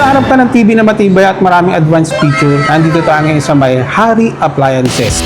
naghahanap ka ng TV na matibay at maraming advanced feature, nandito tayo ngayon sa may Hari Appliances.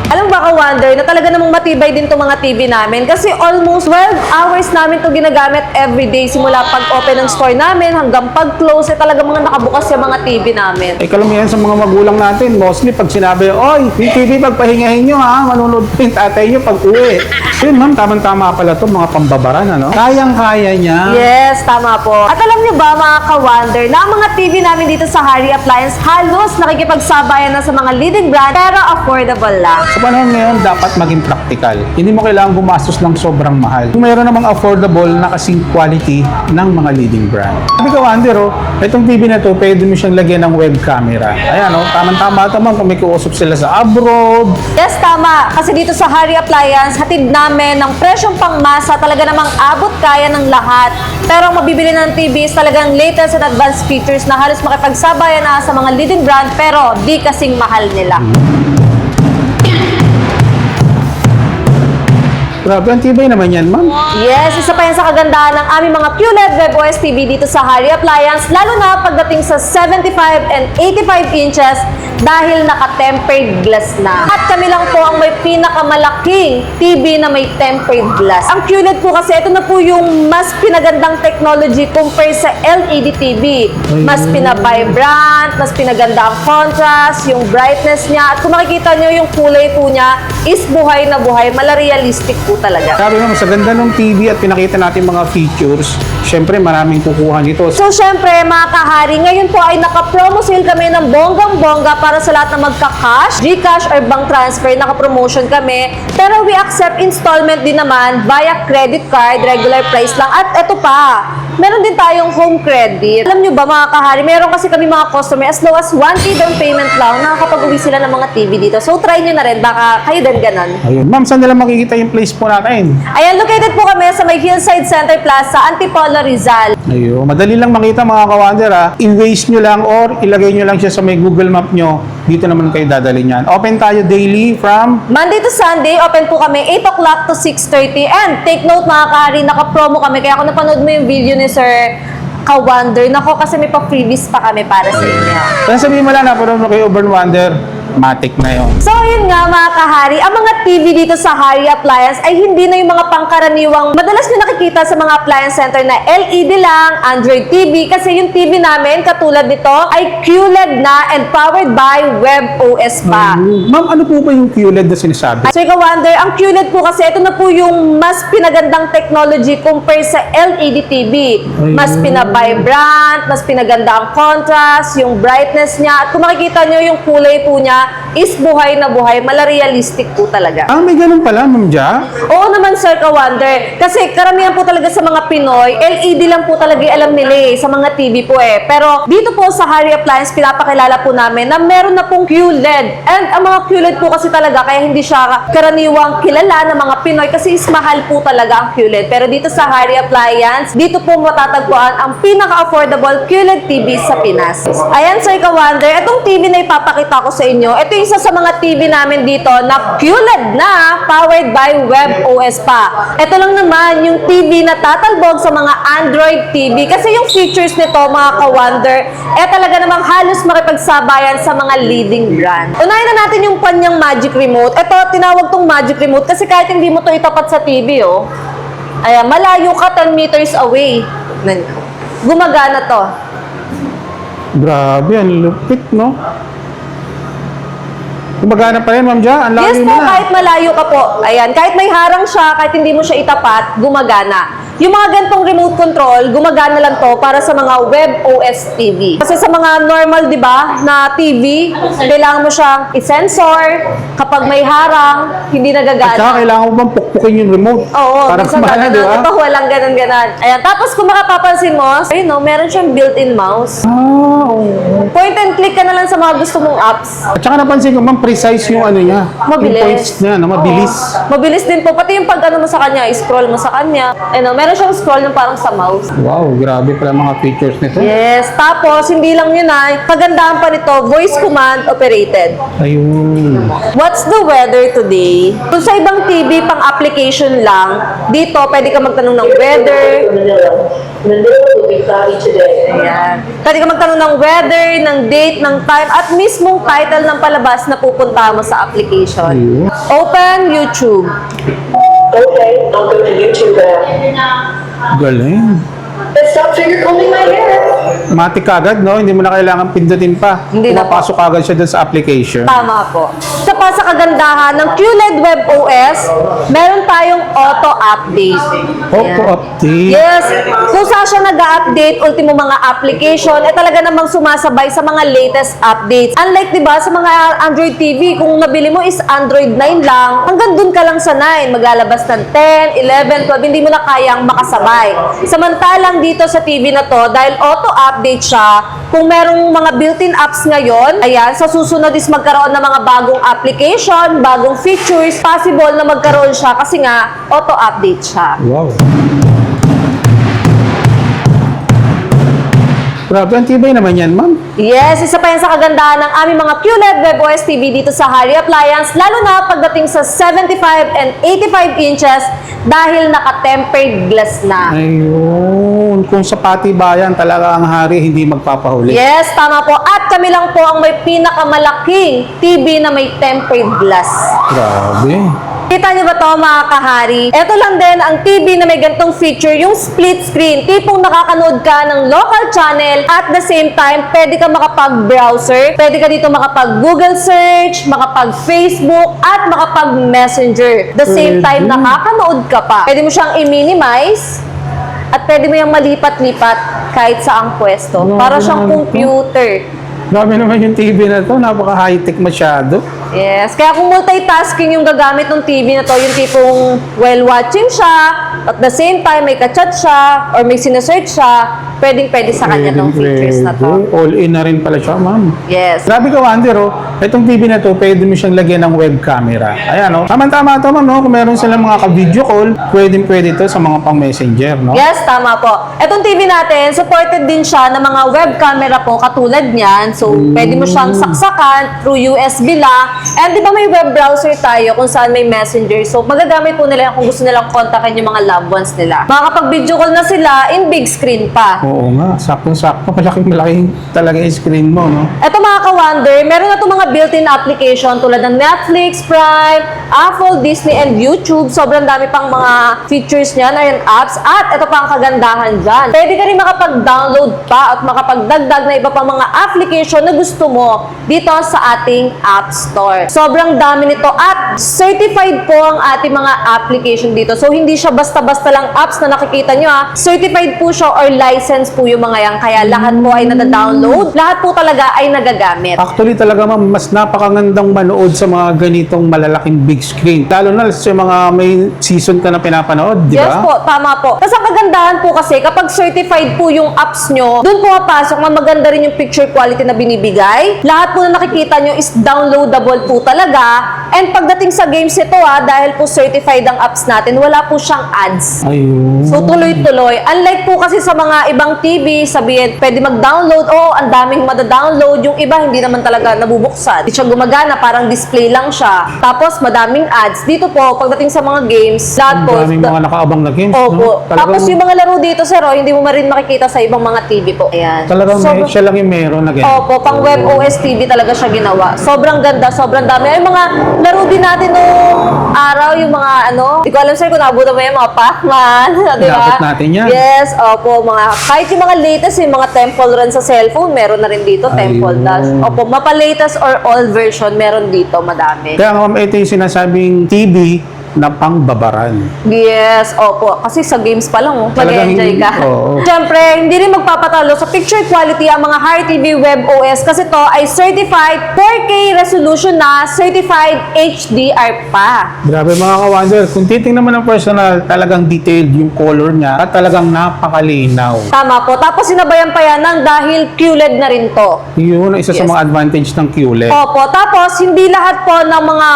Alam ba ka-wonder na talaga namang matibay din itong mga TV namin kasi almost 12 hours namin ito ginagamit everyday simula pag-open ng store namin hanggang pag-close talaga mga nakabukas yung mga TV namin. Kalamihan sa mga magulang natin, mostly pag sinabi, oy, yung TV pagpahingahin nyo ha, manunod po yung tatay nyo pag uwi. Yun ma'am, tamang-tama pala ito, mga pambabaran, ano? Kayang-kaya niya. Yes, tama po. At alam niyo ba mga ka-wonder na ang mga TV namin dito sa Hari Appliance halos nakikipagsabayan na sa mga leading brand pero affordable lang. Sa panahon ngayon, dapat maging practical. Hindi mo kailangan gumastos ng sobrang mahal. Kung mayroon namang affordable na kasing quality ng mga leading brand. Sabi ka, Wander, itong TV na to, pwede mo siyang lagyan ng web camera. Ayan, tamang-tama ito man kung may kuusap sila sa abroad. Yes, tama. Kasi dito sa Hari Appliance, hatid namin ng presyong pangmasa, talaga namang abot kaya ng lahat. Pero ang mabibili ng TV is talagang latest and advanced features na halos makipagsabayan na sa mga leading brand pero di kasing mahal nila. Grabe, ang tibay naman yan, ma'am. Yes, isa pa yan sa kagandahan ng aming mga QLED WebOS TV dito sa Hari Appliance, lalo na pagdating sa 75 and 85 inches dahil naka-tempered glass na. At kami lang po ang may pinakamalaking TV na may tempered glass. Ang QLED po kasi, ito na po yung mas pinagandang technology compare sa LED TV. Mas pinavibrant, mas pinaganda ang contrast, yung brightness niya. At kung makikita nyo yung kulay po niya is buhay na buhay, mala-realistic po talaga. Sabi mo, sa ganda ng TV at pinakita natin mga features, syempre maraming kukuha nito. So, syempre, mga kahari, ngayon po ay naka-promo sale kami ng bonggang-bongga para sa lahat na magka-cash, Gcash, or bank transfer, naka-promotion kami. Pero we accept installment din naman via credit card, regular price lang. At eto pa, meron din tayong home credit. Alam nyo ba, mga kahari, meron kasi kami mga customer as low as 1K down payment lang, nakakapag-uwi sila ng mga TV dito. So, try nyo na rin, baka kayo din ganun. Ayun. Ma'am, saan nila makikita yung place po natin? Ayan, located po kami sa may Hillside Center Plaza, Antipolo, Rizal. Ayun. Madali lang makita mga ka-Wander ha. I-waste nyo lang or ilagay nyo lang siya sa may Google Map nyo. Dito naman kayo dadalhin yan. Open tayo daily from Monday to Sunday, open po kami 8 o'clock to 6:30. And take note mga kahari, naka-promo kami. Kaya kung napanood mo yung video ni Sir ka-Wonder, nako kasi may pa-freebies pa kami para sa inyo. kaya sabihin mo lang na mo kayo Urban Wander, matik na yun. So, yun nga mga kahari, ang mga TV dito sa Hari Appliance ay hindi na yung mga pangkaraniwang madalas nyo nakikita sa mga appliance center na LED lang, Android TV, kasi yung TV namin, katulad nito, ay QLED na and powered by WebOS pa. Ma'am, ano po ba yung QLED na sinasabi? So, ka-wonder, ang QLED po kasi, ito na po yung mas pinagandang technology compare sa LED TV. Mas pinavibrant, mas pinaganda ang contrast, yung brightness niya. At kung makikita nyo yung kulay po niya, is buhay na buhay, mala-realistic po talaga. Ah, may ganun pala, Ma'am Ja? Oo naman, Sir ka-wonder. Kasi karamihan po talaga sa mga Pinoy, LED lang po talaga alam nila sa mga TV po Pero dito po sa Hari Appliance, pinapakilala po namin na meron na pong QLED. And ang mga QLED po kasi talaga, kaya hindi siya karaniwang kilala ng mga Pinoy kasi is mahal po talaga ang QLED. Pero dito sa Hari Appliance, dito po matatagpuan ang pinaka-affordable QLED TV sa Pinas. Ayan, Sir ka-wonder, itong TV na ipapakita ko sa inyo, ito yung isa sa mga TV namin dito na QLED na powered by WebOS pa. Ito lang naman yung TV na tatalbog sa mga Android TV kasi yung features nito mga ka-wonder, talaga namang halos makipagsabayan sa mga leading brand. Unahin na natin yung kanyang magic remote. Ito, tinawag tong magic remote kasi kahit hindi mo to itapat sa TV, ayan, malayo ka 10 meters away. Gumagana to. Grabe, ang lupit, no? Gumagana pa rin, Ma'am Ja? Ang Yes layo po, na. kahit malayo ka po. Ayan, kahit may harang siya, kahit hindi mo siya itapat, gumagana. Yung mga gantong remote control, gumagana lang to para sa mga WebOS TV. Kasi sa mga normal, di ba, na TV, kailangan mo siyang i-sensor. Kapag may harang, hindi At saka nagagana. kailangan mo bang pukpukin yung remote? Oo, para minsan kumana, di ba? ito, walang ganan-ganan. Ayan, tapos kung makapapansin mo, ayun meron siyang built-in mouse. Ah, oo. Point and click ka na lang sa mga gusto mong apps. At saka napansin ko, Ma'am, precise yung ano niya. Mabilis. Yung points niya, no? Mabilis. Oo. Mabilis din po. Pati yung pag ano mo sa kanya, scroll mo sa kanya. Meron siyang scroll yung parang sa mouse. Wow, grabe pala mga features nito. Yes, tapos hindi lang yun kagandahan pa nito, voice command operated. Ayun. What's the weather today? Kung sa ibang TV, pang application lang, dito pwede ka magtanong ng weather. Manila will be cloudy today. Ayan. Pwede ka magtanong ng weather, ng date, ng time, at mismong title ng palabas na pupunta mo sa application. Ayun. Open YouTube. Okay, I'll go to YouTube now. Galing. Stop finger combing my hair. Matik agad, no? Hindi mo na kailangan pindutin pa. Hindi na po. Pumapasok agad siya dun sa application. Tama po. Isa pa sa kagandahan ng QLED Web OS, meron tayong auto-update. Auto-update. Yes. Kung saan siya nag-update, ultimo mga application, talaga namang sumasabay sa mga latest updates. Unlike, di ba, sa mga Android TV, kung nabili mo is Android 9 lang, hanggang dun ka lang sa 9. Maglalabas ng 10, 11, 12, hindi mo na kayang makasabay. Samantalang dito sa TV na to, dahil auto-update siya, kung merong mga built-in apps ngayon, ayan, sa susunod is magkaroon ng mga bagong application, bagong features, possible na magkaroon siya kasi nga, auto-update siya. Wow. Grabe, ang tibay naman yan, ma'am. Yes, isa pa yan sa kagandahan ng aming mga QLED WebOS TV dito sa Harry Appliance, lalo na pagdating sa 75 and 85 inches dahil naka-tempered glass na. Ayun. Kung sa patibayan talaga ang hari, hindi magpapahuli. Yes, tama po. At kami lang po ang may pinakamalaking TV na may tempered glass. Grabe. Kita niyo ba to mga kahari? Ito lang din ang TV na may gantong feature, yung split screen. Tipong nakakanood ka ng local channel at the same time, pwede ka makapag-browser, pwede ka dito makapag-Google search, makapag-Facebook, at makapag-Messenger. The same time, nakakanood ka pa. Pwede mo siyang i-minimize at pwede mo yung malipat-lipat kahit saang pwesto. Para siyang computer. Grabe naman yung TV na to. Napaka-high-tech masyado. Yes. Kaya kung multitasking yung gagamit ng TV na to, yung tipong while watching siya, at the same time may ka-chat siya, or may sinesearch siya, pwedeng-pwede sa kanya ng features na to. All-in na rin pala siya, ma'am. Yes. Grabe ka, Wander, oh. Itong TV na to, pwede mo siyang lagyan ng web camera. Ayan, oh. Tama-tama to, ma'am, no? Kung meron silang mga ka-video call, pwede to sa mga pang-messenger, no? Yes, tama po. Etong TV natin, supported din siya ng mga web camera po katulad niyan. So, pwede mo siyang saksakan through USB lang. And di ba may web browser tayo kung saan may messenger. So, magagamit po nila yan kung gusto nilang kontakin yung mga loved ones nila. Makakapag-video call na sila in big screen pa. Oo nga, saktong-sakto. Malaking talaga yung screen mo, no? Eto mga ka-wonder, meron na itong mga built-in application tulad ng Netflix, Prime, Apple, Disney, and YouTube. Sobrang dami pang mga features niyan and apps. At ito pa ang kagandahan dyan. Pwede ka rin makapag-download pa at makapagdagdag na iba pang mga application na gusto mo dito sa ating App Store. Sobrang dami nito at certified po ang ating mga application dito. So, hindi siya basta-basta lang apps na nakikita nyo ha. Certified po siya or license po yung mga yan. Kaya lahat po ay nada-download. Lahat po talaga ay nagagamit. Actually talaga, ma'am, mas napakagandang manood sa mga ganitong malalaking big screen. Lalo na sa mga may season ka na pinapanood, di ba? Yes po, tama po. Tapos ang kagandahan po kasi kapag certified po yung apps nyo, dun pumapasok na maganda rin yung picture quality na binibigay. Lahat po na nakikita nyo is downloadable po talaga. And pagdating sa games ito dahil po certified ang apps natin, wala po siyang ads. Ayun. So, tuloy-tuloy. Unlike po kasi sa mga ibang TV, sabihin, pwede mag-download, ang daming mada-download. Yung iba, hindi naman talaga nabubuksan. Hindi siya gumagana, parang display lang siya. Tapos, madaming ads. Dito po, pagdating sa mga games, lahat Ang po. daming mga nakaabang na games, Opo. no? Tapos, yung mga laro dito, sir, hindi mo rin makikita sa ibang mga TV po. Ayan. Talagang siya lang yung meron na ganyan. Opo, pang web OS TV talaga siya ginawa. Sobrang ganda, sobrang dami. Ay, mga laro din natin nung araw, yung mga Di ko alam sir kung nabutan mo yung mga Pac-Man, di ba? Inabot natin yan. Yes, opo, kahit yung mga latest, yung mga Temple Run sa cellphone, meron na rin dito, Temple Ayun. Dash. Opo, mapa-latest or all version, meron dito, madami. Kaya nga, ma'am, ito yung sinasabing TV na pangbabaran. Yes, opo. Kasi sa games pa lang, Talagang mag-enjoy ka. oo. Siyempre, hindi rin magpapatalo sa picture quality ang mga Harry TV Web OS kasi to ay certified 4K resolution na, certified HDR pa. Grabe mga ka-wonder, kung titingnan mo ng personal, talagang detailed yung color niya at talagang napakalinaw. Tama po. Tapos sinabayan pa yan ng dahil QLED na rin to. Yun ang isa sa Yes. mga advantage ng QLED. Opo. Tapos, hindi lahat po ng mga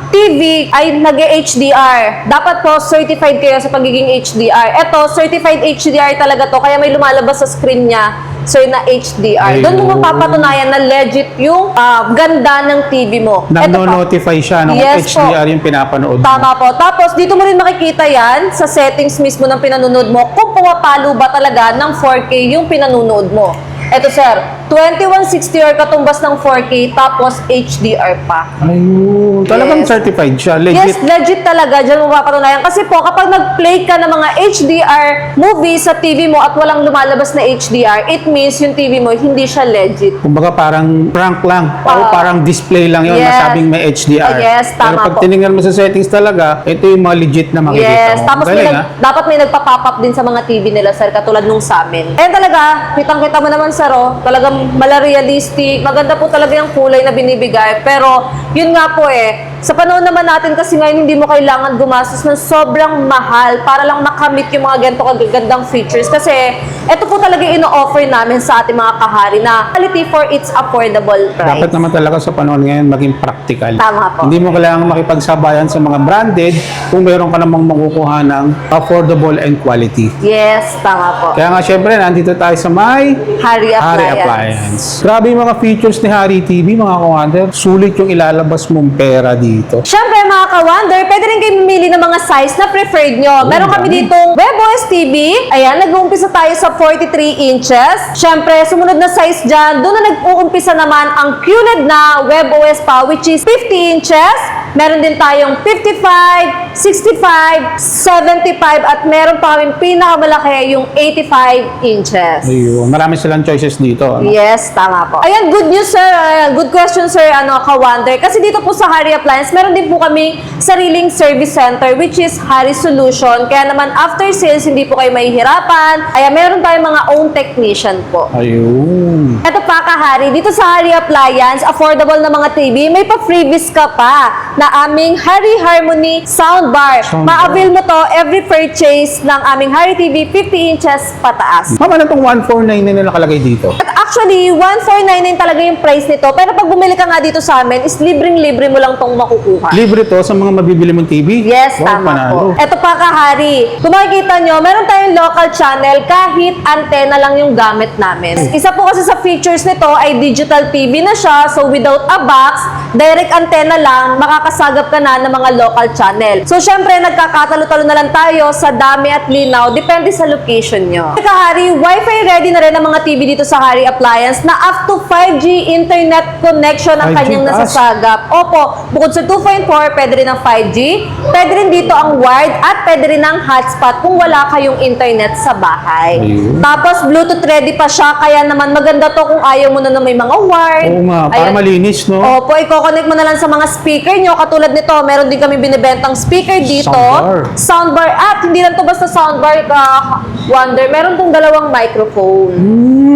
TV ay nag-HDR. Dapat po certified kayo sa pagiging HDR. Ito, certified HDR talaga to, kaya may lumalabas sa screen niya, sir, na HDR. Doon mo Ayun. mapapatunayan na legit yung ganda ng TV mo. Ito pa. Nag-notify siya nung Yes po. HDR yung pinapanood mo. Tama po. Tapos, dito mo rin makikita yan sa settings mismo ng pinanonood mo kung pumapalo ba talaga ng 4K yung pinanonood mo. Eto, sir, 2160 or katumbas ng 4K tapos HDR pa. Ayun. Talagang Yes. certified siya. Legit. Yes, legit talaga. Diyan mo mapapatunayan. Kasi po, kapag nag-play ka ng mga HDR movies sa TV mo at walang lumalabas na HDR, it means yung TV mo, hindi siya legit. Kumbaga parang prank lang. O parang display lang yun. Yes. Masabing may HDR. Yes, tama Pero pag po. tinignan mo sa settings talaga, ito yung mga legit na makikita Yes, mo. tapos Ang galing, dapat may nagpa-pop up din sa mga TV nila, sir, katulad nung sa amin. Eh talaga, kitang-kita mo naman, sir, oh, talagang mala-realistic. Maganda po talaga yung kulay na binibigay. Pero, yun nga po sa panahon naman natin kasi ngayon hindi mo kailangan gumastos ng sobrang mahal para lang makamit yung mga ganito kagagandang features. Kasi, ito po talaga ino-offer namin sa ating mga kahari na quality for its affordable price. Dapat naman talaga sa panahon ngayon maging practical. Tama po. Hindi mo kailangan makipagsabayan sa mga branded kung mayroon ka namang makukuha ng affordable and quality. Yes, tama po. Kaya nga syempre, nandito tayo sa may Harry Harry Appliance. Appliance. Grabe yung mga features ni Harry TV, mga ka-wonder. Sulit yung ilalabas mong pera dito. Siyempre mga ka-wonder, pwede rin kayo mamili ng mga size na preferred nyo. Meron kami dami. ditong WebOS TV. Ayan, nag-uumpisa tayo sa 43 inches. Siyempre, sumunod na size dyan, doon na nag-uumpisa naman ang QLED na WebOS pa, which is 50 inches. Meron din tayong 55, 65, 75, at meron pa kami pinakamalaki yung 85 inches. Ayun, marami silang choices dito. Ano? Yes, tama po. Ayan, good news, sir. Ayan, good question, sir, ka-wonder. Kasi dito po sa Harry Appliance, meron din po kaming sariling service center, which is Harry Solution. Kaya naman, after sales, hindi po kayo mahihirapan. Ayan, meron tayong mga own technician po. Ayun. Ito pa, kahari, dito sa Harry Appliance, affordable na mga TV, may pa-freebies ka pa na aming Harry Harmony Soundbar. Soundbar. Ma-avail mo to every purchase ng aming Harry TV 50 inches pataas. Mama, ano itong 1499 na nakalagay dito? At actually, 1499 talaga yung price nito. Pero pag bumili ka nga dito sa amin, is libreng-libre mo lang tong makukuha. Libre to sa mga mabibili mong TV? Yes, Wow, tama panalo. po. Ito pa, kahari. Kung makikita nyo, meron tayong local channel kahit antena lang yung gamit namin. Isa po kasi sa features nito ay digital TV na siya. So, without a box, direct antena lang, makakasagap ka na ng mga local channel. So, syempre, nagkakatalo-talo na lang tayo sa dami at linaw. Depende sa location nyo. Kahari, Wi-Fi ready na rin ang mga TV dito sa Harry Appliance na up to 5G internet connection ang 5G kanyang taas. nasasagap. Opo, bukod sa 2.4, pwede rin ang 5G. Pwede rin dito ang wired at pwede rin ang hotspot kung wala kayong internet sa bahay. Ayun. Tapos, Bluetooth ready pa siya. Kaya naman maganda to kung ayaw mo na may mga wired. Oo nga, para Ayan. malinis, no? Opo, i-connect mo na lang sa mga speaker nyo. Katulad nito, meron din kami binibentang speaker dito. Soundbar. Soundbar. At hindi lang to basta soundbar, Wonder. Meron tong dalawang microphone.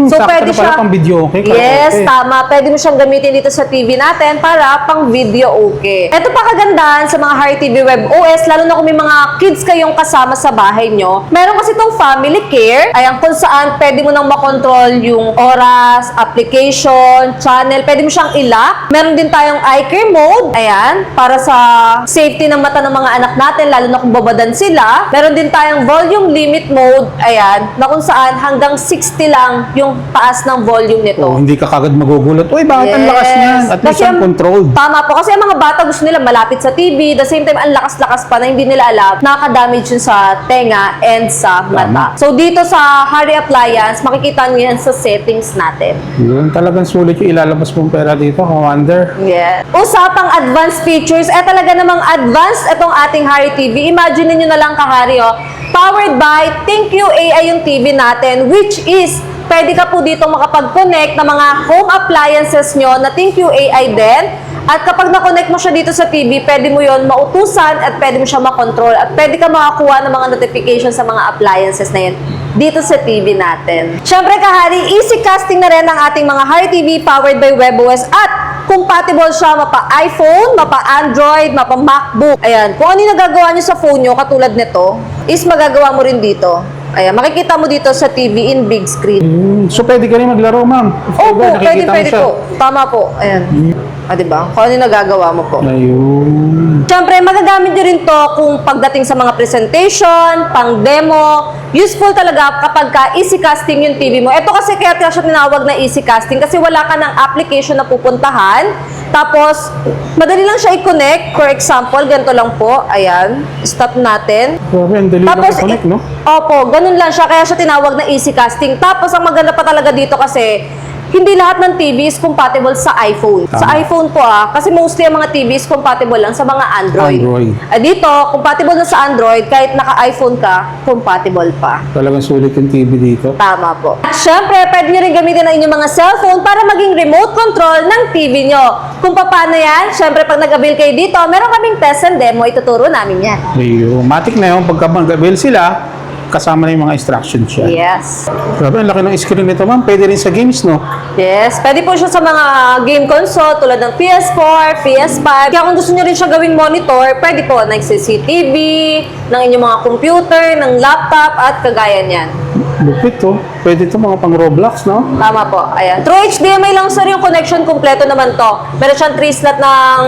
So, sakto pwede na pala siya. pang video, okay? Yes, Okay. tama. Pwede mo siyang gamitin dito sa TV natin para pang video okay. Ito pa kagandahan sa mga Harry TV Web OS, lalo na kung may mga kids kayong kasama sa bahay nyo. Meron kasi itong family care. Ayan, kung saan pwede mo nang makontrol yung oras, application, channel. Pwede mo siyang i-lock. Meron din tayong eye care mode. Ayan, para sa safety ng mata ng mga anak natin, lalo na kung babadan sila. Meron din tayong volume limit mode. Ayan, na kung saan hanggang 60 lang yung taas ng volume nito. Oh, hindi ka kagad magugulat. Uy, bakit ang lakas niyan? At least ang controlled. Tama po. Kasi ang mga bata gusto nila malapit sa TV. The same time, ang lakas-lakas pa na hindi nila alam. Nakaka-damage yun sa tenga and sa mata. Tama. So, dito sa Harry Appliance, makikita nyo yan sa settings natin. Yun, talagang sulit yung ilalabas mong pera dito, ka-wonder. Yeah. Usapang advanced features, talaga namang advanced itong ating Harry TV. Imagine niyo na lang, kahari, powered by ThinkU AI yung TV natin, which is pwede ka po dito makapag-connect ng mga home appliances nyo na ThinkU AI din. At kapag na-connect mo siya dito sa TV, pwede mo yon mautusan at pwede mo siya makontrol at pwede ka makakuha ng mga notifications sa mga appliances na yun dito sa TV natin. Siyempre, kahari, easy casting na rin ang ating mga Harry TV powered by WebOS at compatible siya mapa iPhone, mapa Android, mapa MacBook. Ayan, kung ano yung nagagawa nyo sa phone nyo, katulad nito, is magagawa mo rin dito. Ayan, makikita mo dito sa TV in big screen. So, pwede ka rin maglaro, ma'am. Opo, Nakikita mo pwede siya. po. Tama po. Ayan. diba? Kung ano yung nagagawa mo po. Ayun. Siyempre, magagamit nyo rin to kung pagdating sa mga presentation, pang demo. Useful talaga kapag ka easy casting yung TV mo. Ito kasi kaya siya tinawag na easy casting kasi wala ka ng application na pupuntahan. Tapos, madali lang siya i-connect. For example, ganito lang po. Ayan. Stop natin. Grabe, ang dali lang i-connect, no? Opo, ganun lang siya. Kaya siya tinawag na easy casting. Tapos, ang maganda pa talaga dito kasi, hindi lahat ng TV is compatible sa iPhone. Sa Tama. iPhone po kasi mostly ang mga TV is compatible lang sa mga Android. Android. Dito, compatible na sa Android, kahit naka-iPhone ka, compatible pa. Talagang sulit yung TV dito. Tama po. At syempre, pwede nyo rin gamitin ang inyong mga cellphone para maging remote control ng TV nyo. Kung paano yan, syempre pag nag-avail kayo dito, meron kaming test and demo, ituturo namin yan. Ayun. Matik na yun. Pagka mag-avail sila, kasama na yung mga instructions siya. Yes. Grabe, ang laki ng screen nito, ma'am. Pwede rin sa games, no? Yes, pwede po siya sa mga game console tulad ng PS4, PS5. Kaya kung gusto nyo rin siya gawing monitor, pwede po ng CCTV, ng inyong mga computer, ng laptop, at kagaya niyan. Lupit, oh. Pwede ito mga pang Roblox, no? Tama po. Ayan. Through HDMI lang sir yung connection, kompleto naman to. Meron siyang 3 slot ng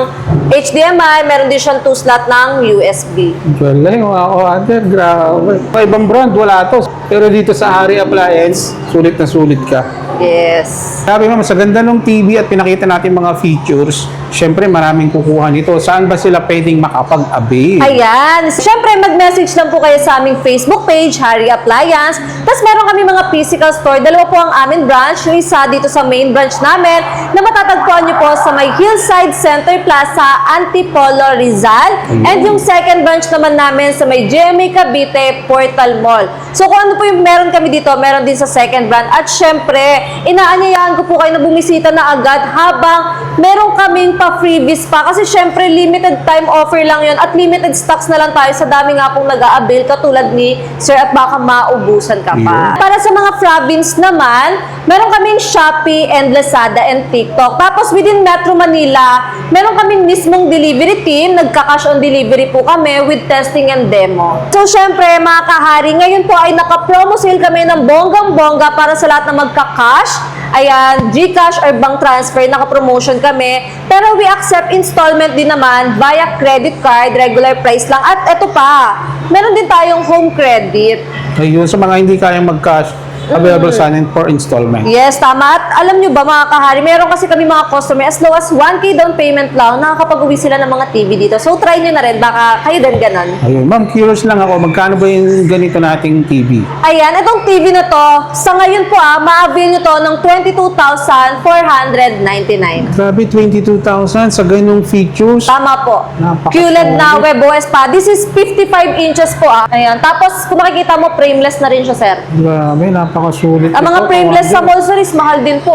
HDMI, meron din siyang 2 slot ng USB. Galing, wow, Ander, grabe. Sa ibang brand, wala to. Pero dito sa Hari Appliance, sulit na sulit ka. Yes. Sabi ma'am, sa ganda ng TV at pinakita natin mga features, syempre maraming kukuha nito. Saan ba sila pwedeng makapag-avail? Ayan. Siyempre, mag-message lang po kayo sa aming Facebook page, Hari Appliance. Tapos meron kami mga physical store. Dalawa po ang aming branch. Yung isa dito sa main branch namin na matatagpuan nyo po sa may Hillside Center Plaza, Antipolo, Rizal. And yung second branch naman namin sa may GMA Cavite, Portal Mall. So kung ano po yung meron kami dito, meron din sa second branch. At syempre, inaanyayahan ko po kayo na bumisita na agad habang meron kaming pa-freebies pa. Kasi syempre, limited time offer lang yon at limited stocks na lang tayo sa dami nga pong nag-a-avail katulad ni Sir at baka maubusan ka pa. Yeah. Para sa mga province naman, meron kaming Shopee and Lazada and TikTok. Tapos within Metro Manila, meron kaming mismong delivery team. Nagka-cash on delivery po kami with testing and demo. So syempre, mga kahari, ngayon po ay naka-promo sale kami ng bonggang-bongga para sa lahat na magka-cash. Ayan, GCash or bank transfer, naka-promotion kami. Pero we accept installment din naman via credit card, regular price lang. At eto pa, meron din tayong home credit. Ayun, sa mga hindi kayang mag-cash, available sa atin for installment. Yes, tama. At alam nyo ba mga kahari, meron kasi kami mga customer as low as 1K down payment lang, nakakapag-uwi sila ng mga TV dito. So try nyo na rin, baka kayo din ganun. Ayun, ma'am, curious lang ako, magkano ba yung ganito nating TV? Ayan, itong TV na to, sa ngayon po ma-avail nyo to ng 22,499. Grabe, 22,000 sa ganung features. Tama po. Napaka- QLED na WebOS pa. This is 55 inches po Ayan. Tapos, kung makikita mo, frameless na rin siya, sir. Grabe, napakasulit. Ang mga ito, frameless sa Commander. mall, sir, is mahal din po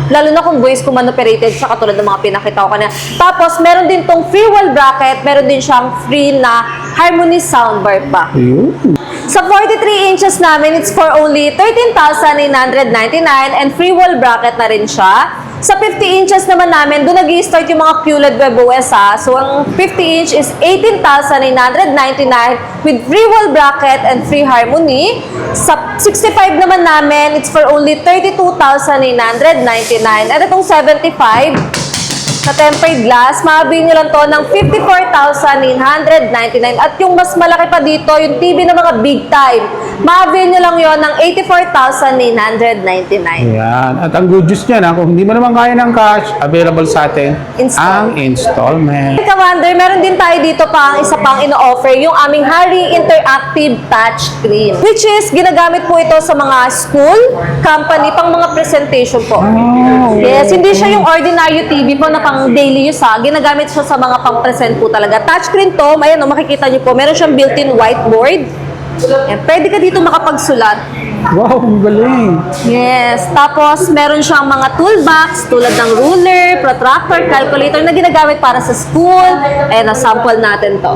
Lalo na kung voice command operated siya, katulad ng mga pinakita ko kanina. Tapos, meron din tong free wall bracket, meron din siyang free na Harmony soundbar pa. Ayun. Sa 43 inches namin, it's for only 13,999 and free wall bracket na rin siya. Sa 50 inches naman namin, doon nag-i-start yung mga QLED WebOS So, ang 50 inch is 18,999 with free wall bracket and free harmony. Sa 65 naman namin, it's for only 32,999. At itong 75, sa tempered glass, maabil nyo lang to ng 54,999. At yung mas malaki pa dito, yung TV na mga big time, maabil nyo lang yon ng 84,999. Ayan. At ang good news niyan, kung hindi mo naman kaya ng cash, available sa atin Install. ang installment. Commander, meron din tayo dito pa ang isa pang ino-offer, yung aming Hari Interactive Touchscreen. Which is, ginagamit po ito sa mga school, company, pang mga presentation po. Oh, Yes, hindi siya yung ordinary TV po na pang daily use Ginagamit siya sa mga pang-present po talaga. Touchscreen to, ayan makikita niyo po, meron siyang built-in whiteboard. Ayan, pwede ka dito makapagsulat. wow, ang galing. Yes. Tapos, meron siyang mga toolbox tulad ng ruler, protractor, calculator na ginagamit para sa school. Ayan, na-sample natin to.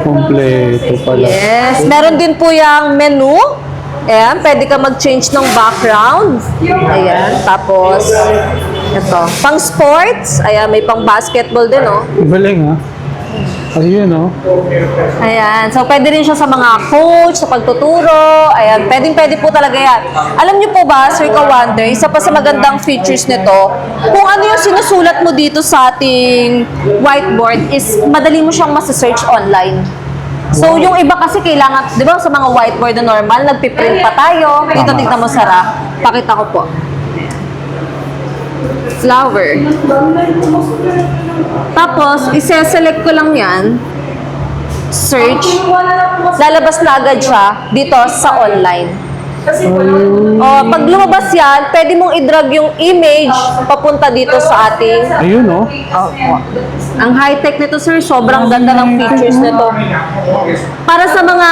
Kompleto pala. Yes. Meron din po yung menu. Ayan, pwede ka mag-change ng background. Ayan. Tapos, ito. Pang sports. Ayan, may pang basketball din, Ang galing, ha? Ayun, no? Ayan. So, pwede rin siya sa mga coach, sa pagtuturo. Ayan. Pwede po talaga yan. Alam niyo po ba, Sir Kawander, isa pa sa magandang features nito, kung ano yung sinusulat mo dito sa ating whiteboard is madali mo siyang masa-search online. So, yung iba kasi kailangan, di ba sa mga whiteboard na normal, nagpiprint pa tayo. Dito, Tama. tignan mo, Sarah. Pakita ko po. Flower. Tapos, isa-select ko lang yan. Search. Lalabas na agad siya dito sa online. O, pag lumabas yan, pwede mong i-drag yung image papunta dito sa ating... Ayun, no? Ang high-tech nito, sir, sobrang ganda ng features nito. Para sa mga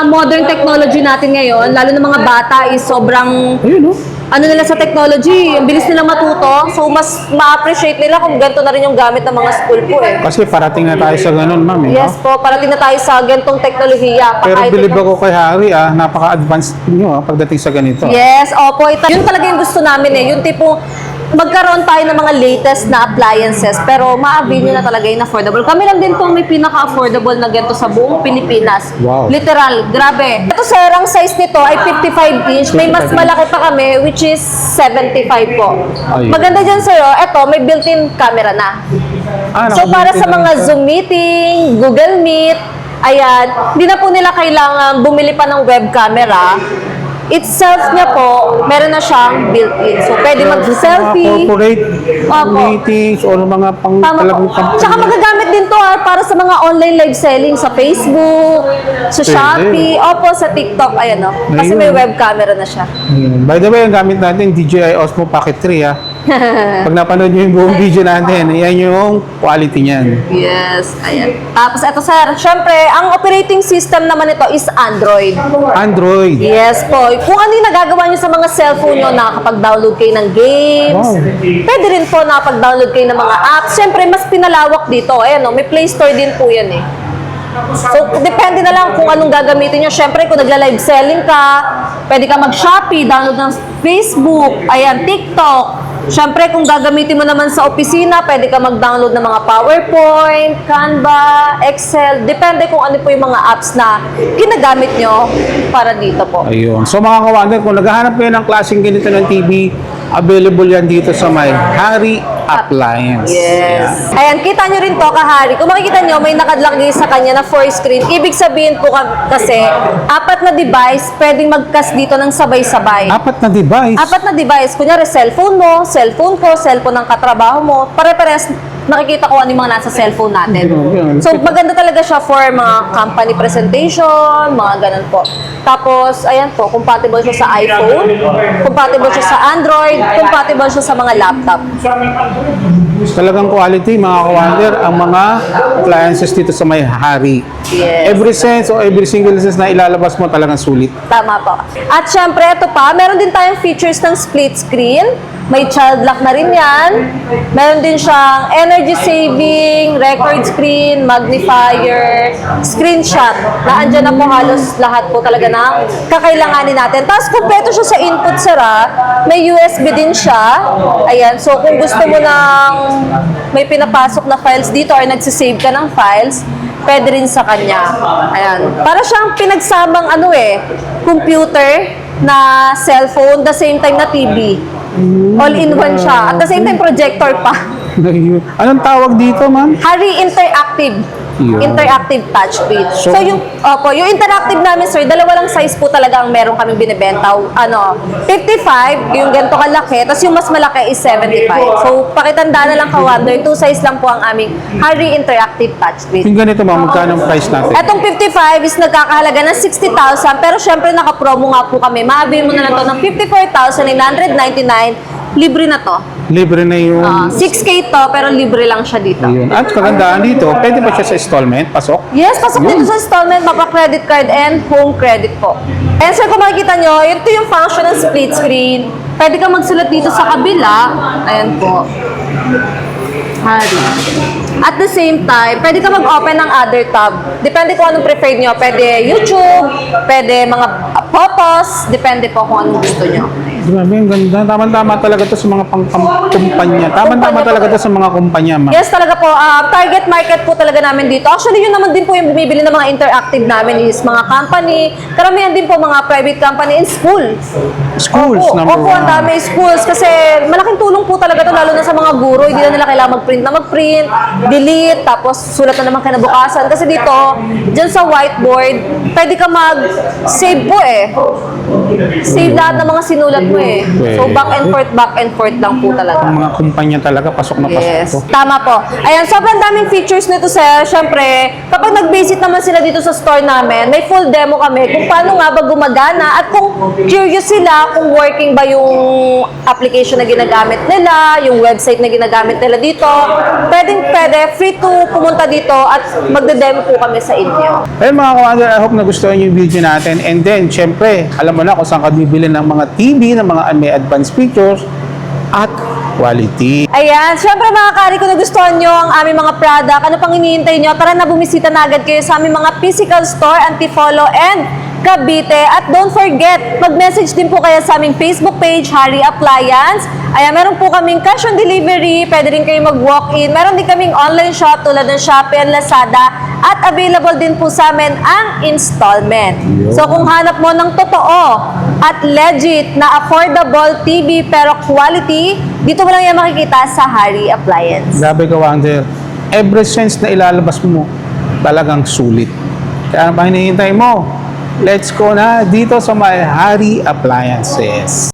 modern technology natin ngayon, lalo na mga bata, is sobrang Ayun, no? ano nila sa technology, ang bilis nila matuto. So, mas ma-appreciate nila kung ganito na rin yung gamit ng mga school po eh. Kasi parating na tayo sa ganun, ma'am, eh, no? Yes po, parating na tayo sa ganitong teknolohiya. Pero Pa- bilib ako kay Harry, napaka-advanced nyo, pagdating sa ganito. Yes, opo. Yun talaga yung gusto namin eh. Yung tipong magkaroon tayo ng mga latest na appliances pero ma-avail nyo na talaga yung affordable. Kami lang din po may pinaka-affordable na ganito sa buong Pilipinas. Wow. Literal, grabe. Ito sir, ang size nito ay 55 inch. May mas 55 malaki pa kami which is 75 po. Ayun. Maganda dyan sir, ito may built-in camera na. So para sa mga Zoom meeting, Google Meet, ayan, hindi na po nila kailangan bumili pa ng web camera. Itself niya po, meron na siyang built-in. So, pwede mag-selfie. Corporate Opo. meetings or mga pang Tama talagang po. Tsaka magagamit din to para sa mga online live selling sa Facebook, sa Pwede. Shopee, opo, sa TikTok. Ayan o. Kasi Ayun. may web camera na siya. Ayun. By the way, ang gamit natin, DJI Osmo Pocket 3, Pag napanood nyo yung buong video natin, yan yung quality niyan. Yes, ayan. Tapos ito sir, syempre, ang operating system naman ito is Android. Android. Yes po. Kung ano yung nagagawa nyo sa mga cellphone nyo, nakakapag-download kayo ng games. Wow. Pwede rin po nakakapag-download kayo ng mga apps. Siyempre, mas pinalawak dito. Ayan o, may Play Store din po yan eh. So, depende na lang kung anong gagamitin nyo. Siyempre, kung nagla-live selling ka, pwede ka mag-Shopee, download ng Facebook, ayan, TikTok. Siyempre, kung gagamitin mo naman sa opisina, pwede ka mag-download ng mga PowerPoint, Canva, Excel. Depende kung ano po yung mga apps na ginagamit nyo para dito po. Ayun. So mga kawander, kung naghahanap kayo ng klaseng ganito ng TV, available yan dito sa may Harry Appliance. Yes. Ayan, kita nyo rin to, kahari. Kung makikita nyo, may nakadlagay sa kanya na 4 screen. Ibig sabihin po kasi, 4 na device, pwedeng mag-cast dito ng sabay-sabay. Apat na device. 4 na device. Kunyari, cellphone mo, cellphone ko, cellphone ng katrabaho mo. Pare-pares, nakikita ko ano yung mga nasa cellphone natin. So, maganda talaga siya for mga company presentation, mga ganun po. Tapos, ayan po, compatible siya sa iPhone, compatible siya sa Android, compatible siya sa mga laptop. Talagang quality, mga kawander, ang mga appliances dito sa may Harry. Yes. Every sense o every single sense na ilalabas mo talagang sulit. Tama po. At syempre, ito pa, meron din tayong features ng split screen. May child lock na rin yan. Meron din siyang energy saving, record screen, magnifier, screenshot. Na andyan na po halos lahat po talaga ng kakailanganin natin. Tapos, kumpleto siya sa input, sira. May USB din siya. Ayan. So, kung gusto mo ng may pinapasok na files dito or nagsisave ka ng files, pwede rin sa kanya. Ayan. Para siyang pinagsamang computer na cellphone, the same time na TV. All-in-one siya. At the same time, projector pa. Anong tawag dito, ma'am? Harry Interactive. Yun. Interactive touchpad. So- So, yung interactive namin, sir, dalawa lang size po talaga ang meron kaming binibenta. 55, yung ganito kalaki, tapos yung mas malaki is 75. So, pakitanda na lang ka-wonder, 2 size lang po ang aming Harry Interactive touchpad. Yung ganito, ma'am, magkano ang price natin? Etong 55 is nagkakahalaga ng 60,000, pero syempre naka-promo nga po kami. Maabil mo na lang to ng 54,999. Libre na to. Libre na yung... 6K to, pero libre lang siya dito. Ayun. At kagandaan dito, pwede ba siya sa installment? Pasok? Yes, pasok dito sa installment, mapa-credit card and home credit po. And sir, kung makikita nyo, ito yung function ng split screen. Pwede kang magsulat dito sa kabila. Ayan po. Harry. At the same time, pwede ka mag-open ng other tab. Depende kung anong preferred nyo. Pwede YouTube, pwede mga photos, depende po kung anong gusto nyo. Grabe, ang ganda. Tama-tama talaga to sa mga kumpanya. Tama-tama talaga to sa mga kumpanya, ma'am. Yes, talaga po. Target market po talaga namin dito. Actually, yun naman din po yung bumibili ng mga interactive namin is mga company. Karamihan din po mga private company and school. Schools, Opo, number opo, ang one. dami schools. Kasi malaking tulong po talaga to lalo na sa mga guro. Hindi na nila kailangan mag-print, delete, tapos sulat na naman kinabukasan. Kasi dito, dyan sa whiteboard, pwede ka mag-save po eh. Save lahat ng mga sinulat mo eh. So, back and forth lang po talaga. Ang mga kumpanya talaga, pasok na pasok Yes, to. tama po. Ayan, sobrang daming features nito, sir. Siyempre, kapag nag-visit naman sila dito sa store namin, may full demo kami kung paano nga ba gumagana at kung curious sila kung working ba yung application na ginagamit nila, yung website na ginagamit nila dito. Pwede, free to pumunta dito at magde-demo po kami sa inyo. Ayun mga kawander, I hope nagustuhan yung video natin. And then, syempre, alam mo na kung saan ka bibili ng mga TV, ng mga may advanced features at quality. Ayan, syempre mga kari, kung nagustuhan nyo ang aming mga product, ano pang hinihintay nyo? Tara na, bumisita na agad kayo sa aming mga physical store, Antipolo and Cavite. At don't forget, mag-message din po kayo sa aming Facebook page, Hari Appliance. Ayan, meron po kaming cash on delivery, pwede rin kayo mag-walk-in. Meron din kaming online shop tulad ng Shopee and Lazada. At available din po sa amin ang installment. So kung hanap mo ng totoo at legit na affordable TV pero quality, dito mo lang yan makikita sa Hari Appliance. Grabe ka, Wander. Every sense na ilalabas mo, talagang sulit. Kaya ano pa hinihintay mo? Let's go na dito sa my Hari Appliances.